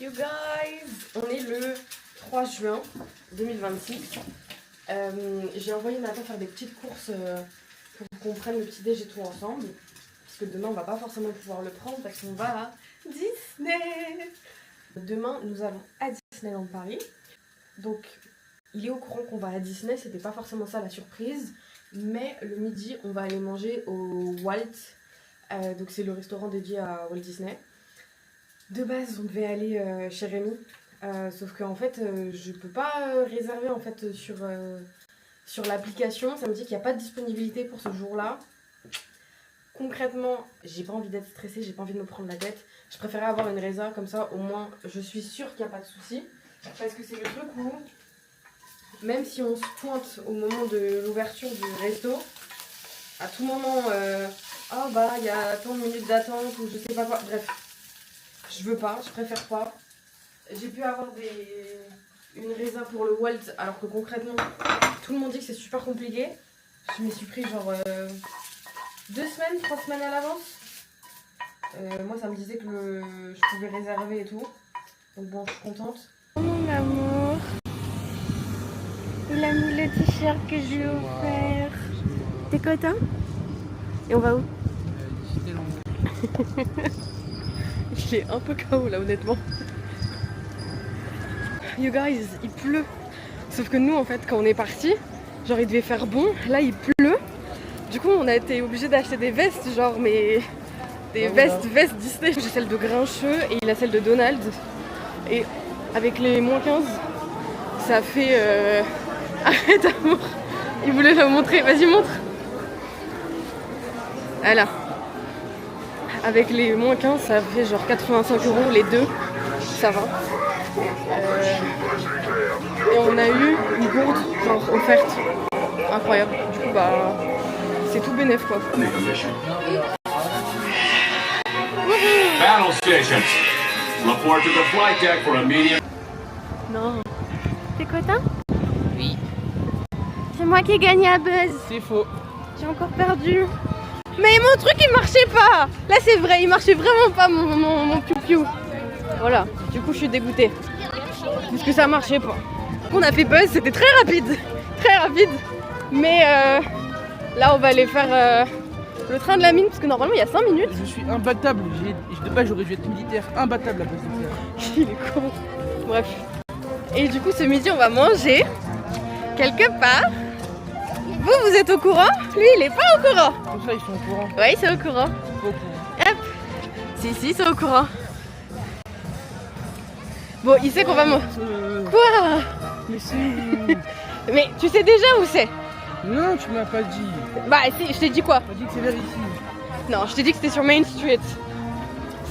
You guys, on est le 3 juin 2026. J'ai envoyé Nathan faire des petites courses pour qu'on prenne le petit déj et tout ensemble. Parce que demain on va pas forcément pouvoir le prendre parce qu'on va à Disney. Demain nous allons à Disneyland Paris. Donc il est au courant qu'on va à Disney, c'était pas forcément ça la surprise. Mais le midi on va aller manger au Walt. Donc c'est le restaurant dédié à Walt Disney. De base, on devait aller chez Rémi, sauf qu'en fait, je peux pas réserver en fait sur l'application. Ça me dit qu'il n'y a pas de disponibilité pour ce jour-là. Concrètement, j'ai pas envie d'être stressée, j'ai pas envie de me prendre la tête. Je préférais avoir une réserve comme ça, au moins, je suis sûre qu'il n'y a pas de souci. Parce que c'est le truc où, même si on se pointe au moment de l'ouverture du resto, à tout moment, oh bah il y a tant de minutes d'attente ou je sais pas quoi, bref. Je veux pas, je préfère pas. J'ai pu avoir une réserve pour le Walt alors que concrètement tout le monde dit que c'est super compliqué. Je me suis pris genre 2 semaines, 3 semaines à l'avance. Moi ça me disait que je pouvais réserver et tout. Donc bon, je suis contente. Oh mon amour, il a mis le t-shirt que je lui ai offert. T'es content? Et on va où? Il est un peu KO là honnêtement. You guys, il pleut. Sauf que nous en fait quand on est parti, genre il devait faire bon, là il pleut. Du coup on a été obligé d'acheter des vestes, genre mais des vestes Disney. J'ai celle de Grincheux et il a celle de Donald. Et avec les moins 15, ça fait... Arrête amour, il voulait la montrer, vas-y montre. Voilà. Avec les moins 15, ça fait genre 85 € les deux, ça va. Et on a eu une gourde genre offerte, incroyable. Du coup bah c'est tout bénef quoi. Battle stations. Report to the flight deck for immediate. Non. T'es content? Oui. C'est moi qui ai gagné à Buzz. C'est faux. J'ai encore perdu. Mais mon truc il marchait pas. Là c'est vrai, il marchait vraiment pas mon piou-piou. Voilà, du coup je suis dégoûtée. Parce que ça marchait pas. On a fait Buzz, c'était très rapide. Très rapide. Mais là on va aller faire le train de la mine parce que normalement il y a 5 minutes. Je suis imbattable. De base j'aurais dû être militaire. Imbattable à cause de ça. Il est con. Bref. Et du coup ce midi on va manger quelque part. Vous êtes au courant? Lui il est pas au courant. Tout ça ils sont au courant. Oui c'est au courant. Pas au courant. Hop. Si c'est au courant. Bon il sait qu'on va manger. Quoi? Mais si. Mais tu sais déjà où c'est? Non, tu m'as pas dit. Bah si, je t'ai dit quoi? Tu m'as dit que c'est vers ici. Non, je t'ai dit que c'était sur Main Street.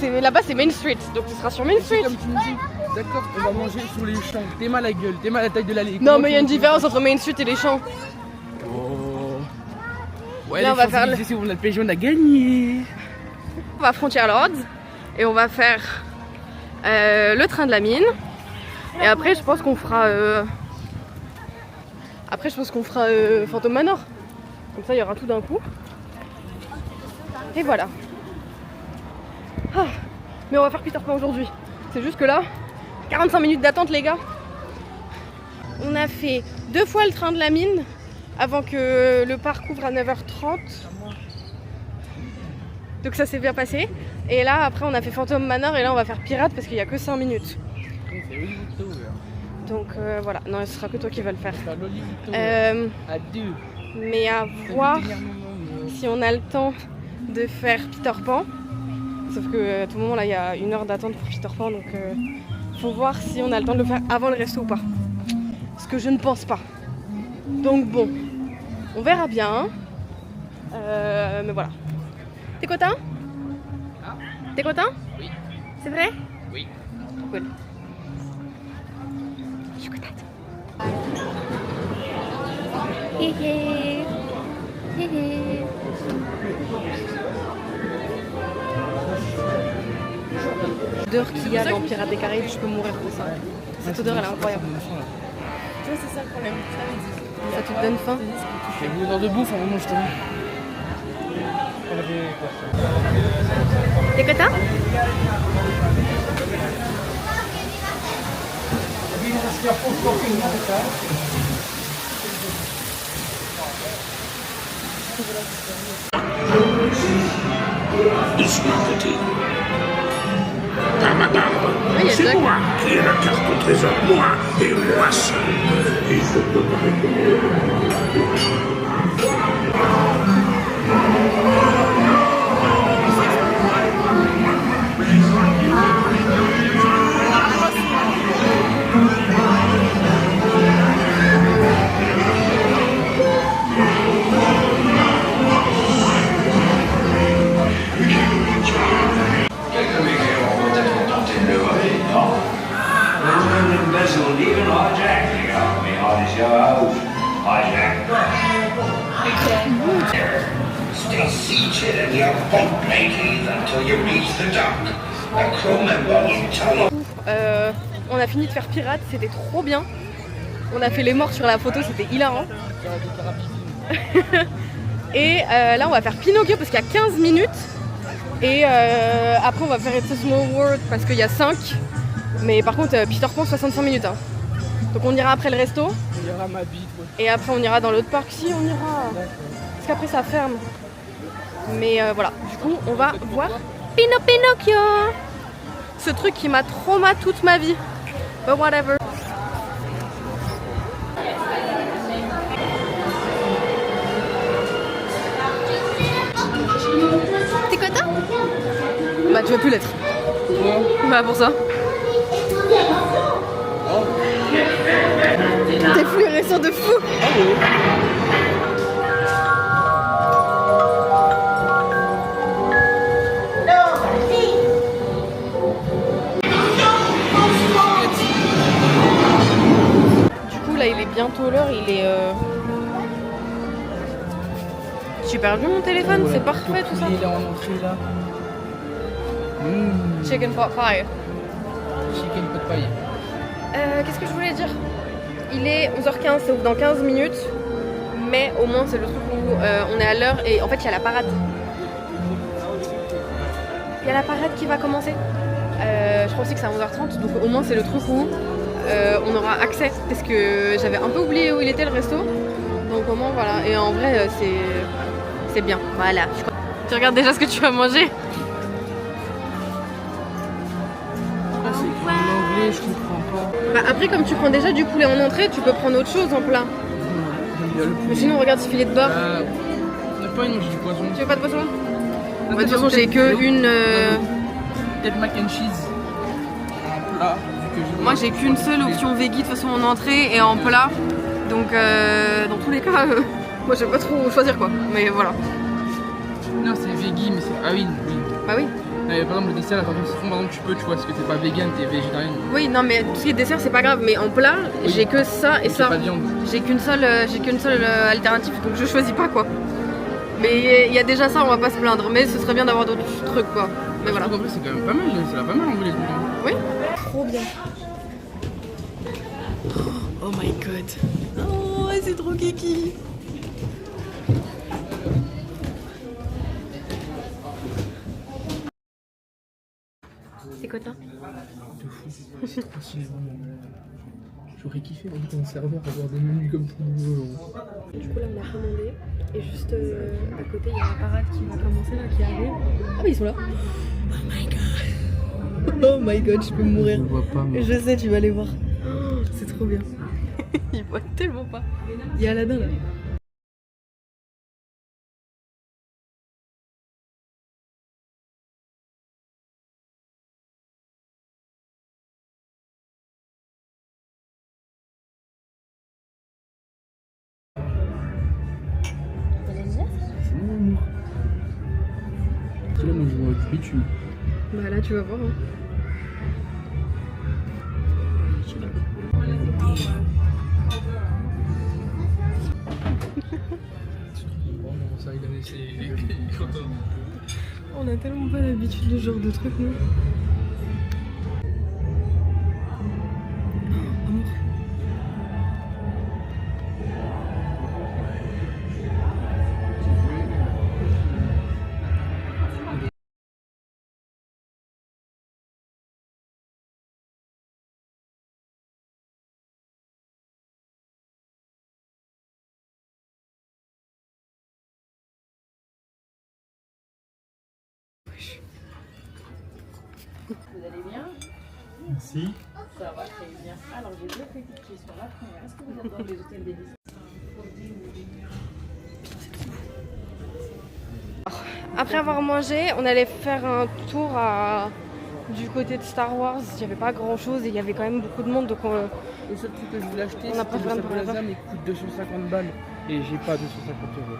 Là-bas c'est Main Street, donc ce sera sur Main Street. Comme tu me dis. D'accord, on va manger sous les champs. T'es mal à la gueule, t'es mal à la taille de l'allée. Non mais il y a une différence entre Main Street et les champs. Oh. Ouais, là on va faire le... on a le PSG, on a gagné. On va à Frontier Lords et on va faire le train de la mine. Et après je pense qu'on fera Phantom Manor. Comme ça il y aura tout d'un coup. Et voilà. Ah, mais on va faire Peter Pan aujourd'hui. C'est juste que là, 45 minutes d'attente les gars. On a fait 2 fois le train de la mine avant que le parc ouvre à 9h30. Donc ça s'est bien passé. Et là après on a fait Phantom Manor et là on va faire Pirate parce qu'il n'y a que 5 minutes. Donc voilà, non ce sera que toi qui vas le faire. À 2. Mais à voir si on a le temps de faire Peter Pan. Sauf que à tout moment là il y a 1 heure d'attente pour Peter Pan donc faut voir si on a le temps de le faire avant le resto ou pas. Ce que je ne pense pas. Donc bon, on verra bien. Mais voilà. T'es content? T'es content? Oui. C'est vrai? Oui. Cool. Je suis contente. Hihi. Hihi. L'odeur qu'il y a dans Pirates des Caraïbes, je peux mourir pour ça. Cette odeur elle est incroyable. Tu vois, c'est ça le problème. Ça te donne faim? J'ai une odeur de bouffe à un moment justement. T'es content? Doucement, petit. Par ma barbe. Oui, il y a C'est Jack. moi qui ai la carte au trésor. Moi et moi seul. Et je te Stay seated in your boat, ladies, until you reach the dock. The crew member will tell you. On a fini de faire pirate, c'était trop bien. On a fait les morts sur la photo, c'était hilarant. Et là on va faire Pinocchio parce qu'il y a 15 minutes. Et après on va faire It's a Small World parce qu'il y a 5. Mais par contre Peter Pan 65 minutes. Hein. Donc on ira après le resto. Il y aura ma bite. Ouais. Et après on ira dans l'autre parc. Si on ira. Parce qu'après ça ferme. Mais voilà, du coup on va voir Pinocchio. Ce truc qui m'a traumatisé toute ma vie. But whatever. T'es content? Bah tu vas plus l'être. Bah pour ça. T'es fluorescent de fou. Du coup là il est bientôt l'heure, il est J'ai perdu mon téléphone, c'est parfait tout ça. Il est en entrée là. Chicken pot pie. Chicken pot pie. Qu'est-ce que je voulais dire? Il est 11h15, ça ouvre dans 15 minutes. Mais au moins c'est le truc où on est à l'heure et en fait il y a la parade. Il y a la parade qui va commencer. Je crois aussi que c'est à 11h30, donc au moins c'est le truc où on aura accès. Parce que j'avais un peu oublié où il était le resto. Donc au moins voilà, et en vrai c'est bien. Voilà. Tu regardes déjà ce que tu vas manger? Ah, c'est écrit en anglais, je comprends pas. Bah après comme tu prends déjà du poulet en entrée, tu peux prendre autre chose en plat. Mais sinon regarde ce filet de beurre. On n'a pas une, j'ai du poisson. Tu veux pas de poisson? De toute façon j'ai que une... Peut-être mac and cheese. Un plat, vu que j'ai... Moi j'ai qu'une seule option veggie de toute façon en entrée et en plat. Donc dans tous les cas, moi je vais pas trop choisir quoi. Mais voilà. Non, c'est veggie, mais c'est... Ah oui, oui. Bah oui. Par exemple, le dessert, par exemple, tu peux, tu vois, parce que t'es pas vegan, t'es végétarienne. Oui, non mais tout ce qui est dessert c'est pas grave. Mais en plat, Oui. j'ai que ça et Donc, ça. Pas de viande. J'ai qu'une seule alternative, donc je choisis pas quoi. Mais il y a déjà ça, on va pas se plaindre. Mais ce serait bien d'avoir d'autres trucs quoi. Mais voilà. En vrai, c'est quand même pas mal, ça va pas mal en vrai les trucs. Hein. Oui. Trop bien. Oh my god. Oh, c'est trop kiki. C'est quoi toi? De fou. C'est trop stylé, vraiment. J'aurais kiffé en serveur avoir des menus comme tout nouveau. Du coup là on a commandé et juste à côté il y a la parade qui va commencer là, qui arrive. Ah mais ils sont là. Oh my god. Oh my god, je peux mourir. Je vois pas, mais... Je sais, tu vas les voir. Oh, c'est trop bien. Ils voient tellement pas. Il y a Aladdin là. C'est mon amour. Là, moi, je vois du bitume. Bah là tu vas voir. Hein. Ça, il a laissé... On a tellement pas l'habitude de ce genre de truc nous. Vous allez bien? Merci. Ça va très bien. Alors j'ai deux petites questions. La première, est-ce que vous êtes dans les hôtels des Après avoir mangé, on allait faire un tour du côté de Star Wars. Il n'y avait pas grand chose et il y avait quand même beaucoup de monde. Donc Le seul truc que je voulais acheter, On a c'est préféré le un peu sabre là-bas. laser, mais il coûte 250 balles. Et j'ai pas 250 euros.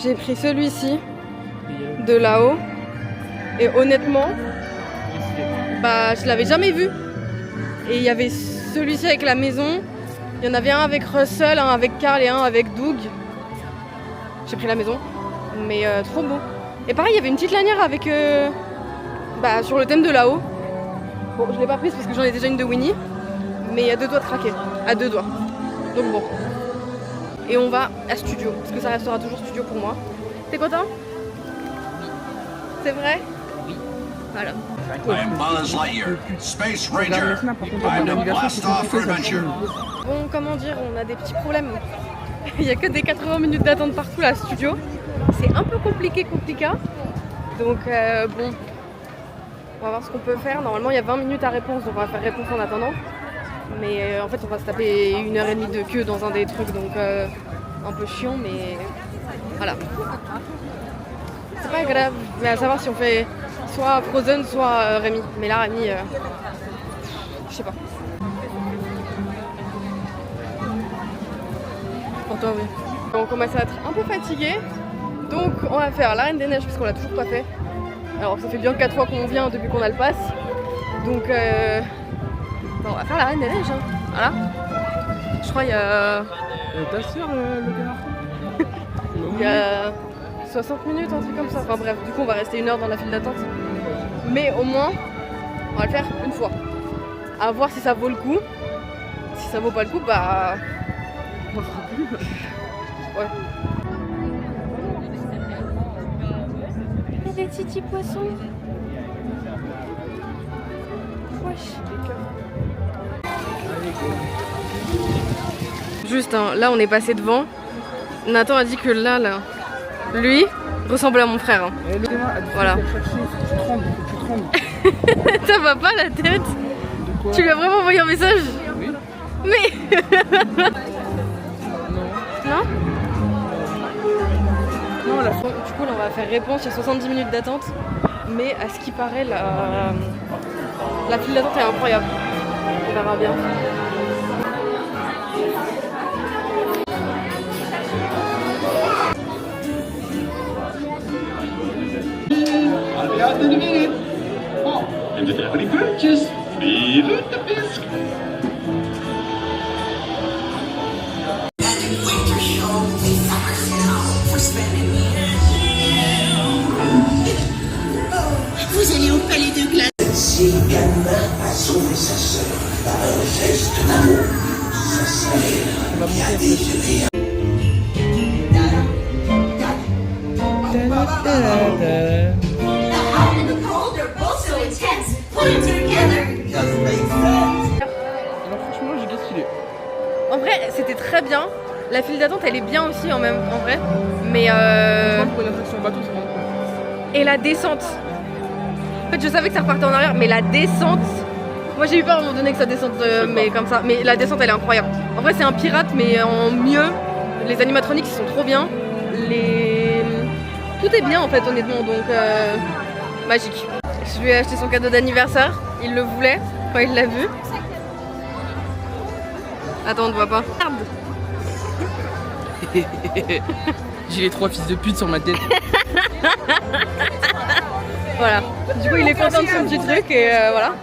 j'ai pris celui-ci Et, de là-haut. Et honnêtement, bah je l'avais jamais vu. Et il y avait celui-ci avec la maison. Il y en avait un avec Russell, un avec Carl et un avec Doug. J'ai pris la maison. Mais trop beau. Et pareil, il y avait une petite lanière avec sur le thème de là-haut. Bon, je l'ai pas prise parce que j'en ai déjà une de Winnie. Mais à deux doigts de craquer. À deux doigts. Donc bon. Et on va à Studio. Parce que ça restera toujours Studio pour moi. T'es content? C'est vrai? Oui. Voilà. I am Buzz Lightyear, Space Ranger. Par contre, Time to l'animation, blast c'est off for compliqué, ça adventure. change. Bon, comment dire, on a des petits problèmes. Il n'y a que des 80 minutes d'attente partout là, Studio. C'est un peu compliqué. Donc bon, on va voir ce qu'on peut faire. Normalement, il y a 20 minutes à réponse, donc on va faire réponse en attendant. Mais en fait, on va se taper 1h30 de queue dans un des trucs, donc un peu chiant, mais voilà. C'est pas grave, mais à savoir si on fait soit Frozen, soit Rémi. Mais là, Rémi, je sais pas. Pour toi, oui. On commence à être un peu fatigué, donc on va faire la Reine des Neiges puisqu'on l'a toujours pas fait. Alors ça fait bien 4 fois qu'on vient depuis qu'on a le pass. Donc on va faire la Reine des Neiges. Hein. Voilà. Je crois il y a... Ta soeur, le canard? il y a 60 minutes, un truc comme ça. Enfin bref, du coup on va rester 1 heure dans la file d'attente. Mais au moins, on va le faire une fois. À voir si ça vaut le coup. Si ça vaut pas le coup, bah... On le fera plus. Ouais. Il y a des petits poissons. Wesh. Juste, hein, là on est passé devant. Nathan a dit que là, lui ressemble à mon frère. Hein. Et le canard, Voilà. tu trembles, tu trembles. Ça va pas la tête? De quoi? Tu lui as vraiment envoyé un message? Oui. Mais Non. non? Non, la Du coup, là, on va faire réponse. Il y a 70 minutes d'attente. Mais à ce qui paraît, la file d'attente est incroyable. On verra bien. I'll be out in a minute. Oh, and if you have any purchase, feel it the biscuit. Vous allez au palais de glace. Si Gamma a sauvé sa sœur par un geste d'amour, ça serait la désolée. The hot and the cold are both so intense. Put them together. Just makes sense. Alors franchement, j'ai décidé. En vrai, c'était très bien. La file d'attente, elle est bien aussi en vrai. Mais Pour une attraction bateau, c'est vraiment cool. et la descente. En fait, je savais que ça repartait en arrière, mais la descente. Moi, j'ai eu peur à un moment donné que ça descende, mais comme ça. Mais la descente, elle est incroyable. En vrai, c'est un pirate, mais en mieux. Les animatroniques, ils sont trop bien. Tout est bien en fait, honnêtement. Donc magique. Je lui ai acheté son cadeau d'anniversaire. Il le voulait quand il l'a vu. Attends, on ne voit pas. Merde. J'ai les 3 fils de pute sur ma tête. Voilà. Du coup, il est content de son petit truc et voilà.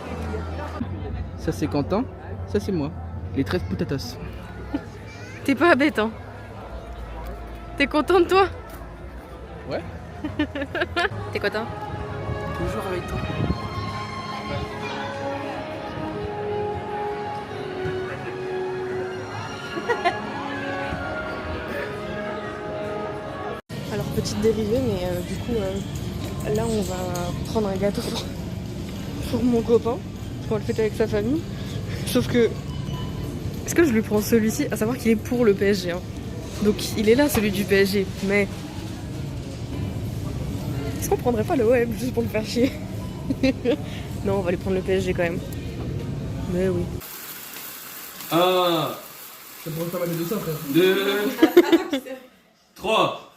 Ça c'est Quentin, ça c'est moi. Les 13 putatas. T'es pas bête, hein. T'es content de toi? Ouais. T'es content? Toujours avec toi. Alors petite dérivée, mais du coup là on va prendre un gâteau pour mon copain, parce qu'on va le fêter avec sa famille. Sauf que, est-ce que je lui prends celui-ci? À savoir qu'il est pour le PSG. Hein. Donc il est là celui du PSG, mais est-ce qu'on prendrait pas le OM juste pour le faire chier? Non, on va aller prendre le PSG quand même. Mais oui. 1, Ça pourrait pas mal de ça, frère. 2, 3.